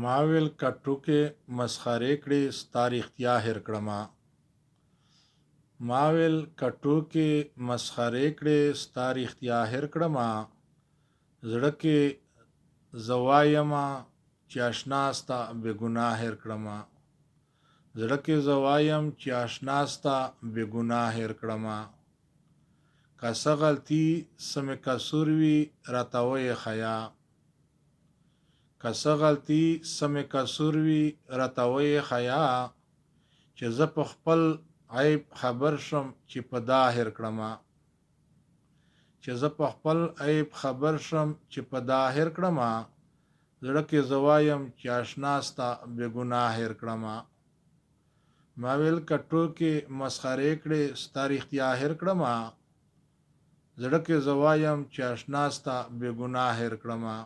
ما ویل که ټوکې مسخرې کړې ستا رښتیا هېر کړمه. ما ویل که ټوکې مسخرې کړې ستا رښتیا هېر کړمه. زړه کې زه وایمه چې اشنا ستا بېګناه هېر کړمه. زړه کې زه وایم چې اشنا ستا بېګناه هېر کړمه. که څه غلطي څه مې قصور وي راته ویې ښیه. که څه غلطي څه مې قصور وي راته ویې ښیه. چې زه په خپل عیب خبر شم چې په دا هېر کړمه. چې زه په خپل عیب خبر شم چې په دا هېر کړمه. زړه کې زه وایم چې اشنا ستا بېګناه هېر کړمه. ما ویل که ټوکې مسخرې کړې ستا رښتیا هېر کړمه. زړه کې زه وایم چې اشنا ستا بېګناه هېر کړمه.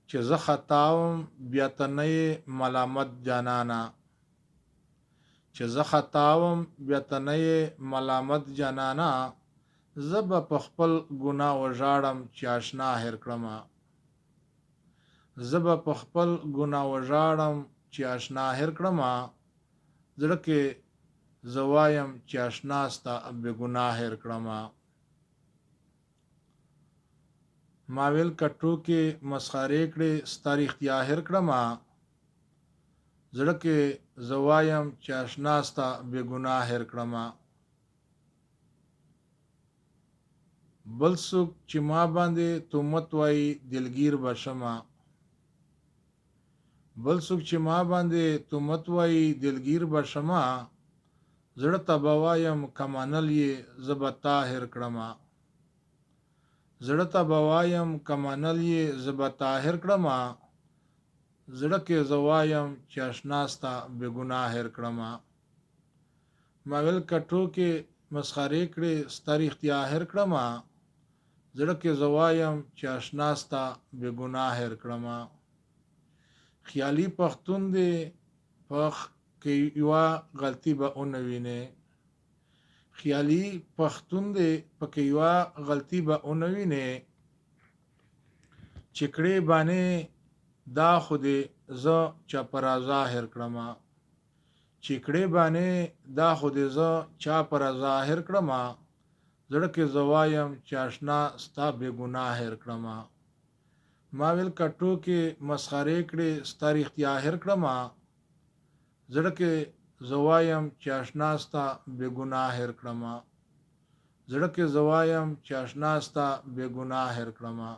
چې زه خطا وم بیا ته نه یې ملامت جانانه. چې زه خطا وم بیا ته نه یې ملامت جانانه. زه به په خپل ګناه وژاړم چې اشنا هېر کړمه. زه به په خپل ګناه وژاړم چې اشنا هېر کړمه. زړه کې زه وایم چې اشنا ستا بېګناه هېر کړمه. ما ویل که ټوکې مسخرې کړې ستا رښتیا هېر کړمه. زړه کې زه وایم چې اشنا ستا بېګناه هېر کړمه. بل څوک چې ما باندې تهمت وایي دلګیر به شمه. بل څوک چې ما باندې تهمت وایي دلګیر به شمه. زړه ته به وایم که منل یې زه به تا هېر کړمه. زړه ته به وایم که منل یې زه به تا هېر کړمه. زړه کې زه وایم چې اشنا ستا بېګناه هېر کړمه. ما ویل که ټوکې مسخرې کړې ستا رښتیا هېر کړمه. زړه کې زه وایم چې اشنا ستا بېګناه هېر کړمه. خیالي پښتون دی که یوه غلطي به ونه وینې. خیالي پښتون دی پکې یوه غلطي به ونه وینې. چې کړې بانې دا خو دې زه چا په رضا هېر کړمه. چې کړې بانې دا خو دې زه چا په رضا هېر کړمه. زړه کې زه وایم چې اشنا ستا بېګناه هېر کړمه. ما ویل که ټوکې مسخرې کړې ستا رښتیا هېر کړمه. زړه کې زه وایم چې اشنا ستا بېګناه هېر کړمه. زړه کې زه وایم چې اشنا ستا بېګناه هېر کړمه.